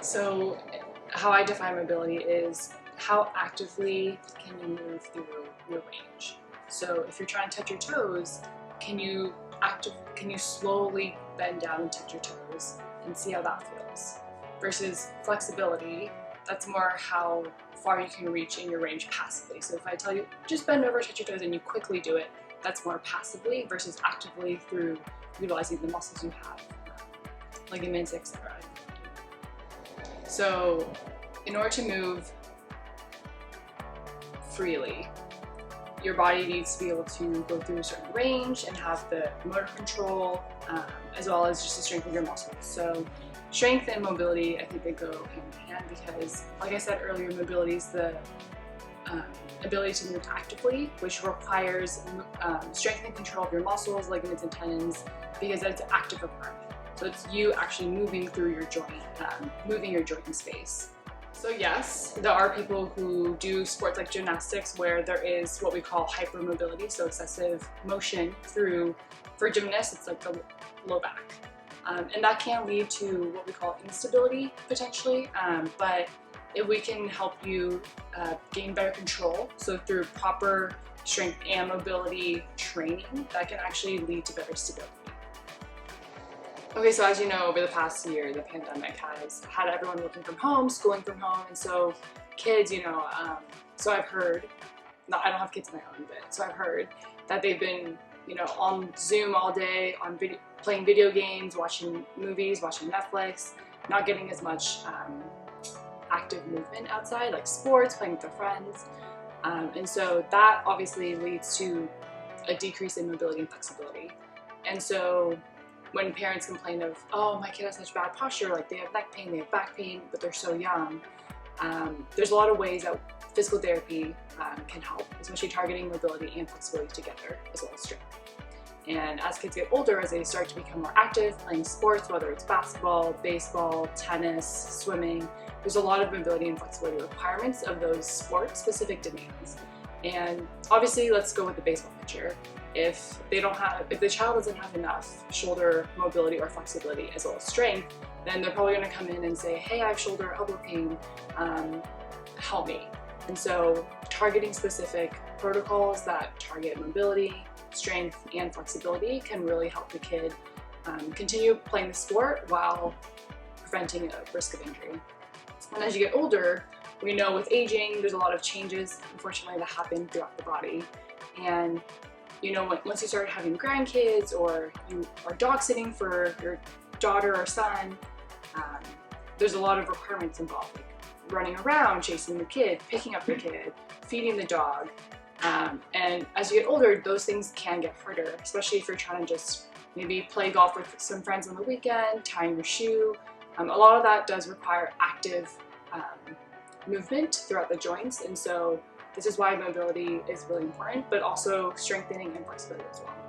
So how I define mobility is how actively can you move through your range. So if you're trying to touch your toes, can you slowly bend down and touch your toes and see how that feels? Versus flexibility, that's more how far you can reach in your range passively. So if I tell you just bend over, touch your toes, and you quickly do it, that's more passively versus actively through utilizing the muscles you have, ligaments, etc. So in order to move freely, your body needs to be able to go through a certain range and have the motor control, as well as just the strength of your muscles. So strength and mobility, I think they go hand in hand because, like I said earlier, mobility is the ability to move actively, which requires strength and control of your muscles, ligaments, and tendons, because that's an active requirement. So it's you actually moving through your joint, moving your joint in space. So yes, there are people who do sports like gymnastics where there is what we call hypermobility, so excessive motion through, for gymnasts, it's like the low back. And that can lead to what we call instability potentially, but if we can help you gain better control, so through proper strength and mobility training, that can actually lead to better stability. Okay, so as you know, over the past year, the pandemic has had everyone working from home, schooling from home, and so kids, so I've heard, I don't have kids of my own, but so I've heard that they've been, on Zoom all day, on playing video games, watching movies, watching Netflix, not getting as much active movement outside, like sports, playing with their friends, and so that obviously leads to a decrease in mobility and flexibility. And so when parents complain of, oh, my kid has such bad posture, like they have neck pain, they have back pain, but they're so young, there's a lot of ways that physical therapy can help, especially targeting mobility and flexibility together, as well as strength. And as kids get older, as they start to become more active, playing sports, whether it's basketball, baseball, tennis, swimming, there's a lot of mobility and flexibility requirements of those sport-specific demands. And obviously, let's go with the baseball pitcher. If the child doesn't have enough shoulder mobility or flexibility as well as strength, then they're probably going to come in and say, hey, I have shoulder elbow pain, help me. And so targeting specific protocols that target mobility, strength, and flexibility can really help the kid continue playing the sport while preventing a risk of injury. And as you get older, we know with aging, there's a lot of changes, unfortunately, that happen throughout the body. And once you start having grandkids or you are dog sitting for your daughter or son, there's a lot of requirements involved, like running around, chasing the kid, picking up the kid, feeding the dog. And as you get older, those things can get harder, especially if you're trying to just maybe play golf with some friends on the weekend, tying your shoe. A lot of that does require active movement throughout the joints, and so this is why mobility is really important, but also strengthening and flexibility as well.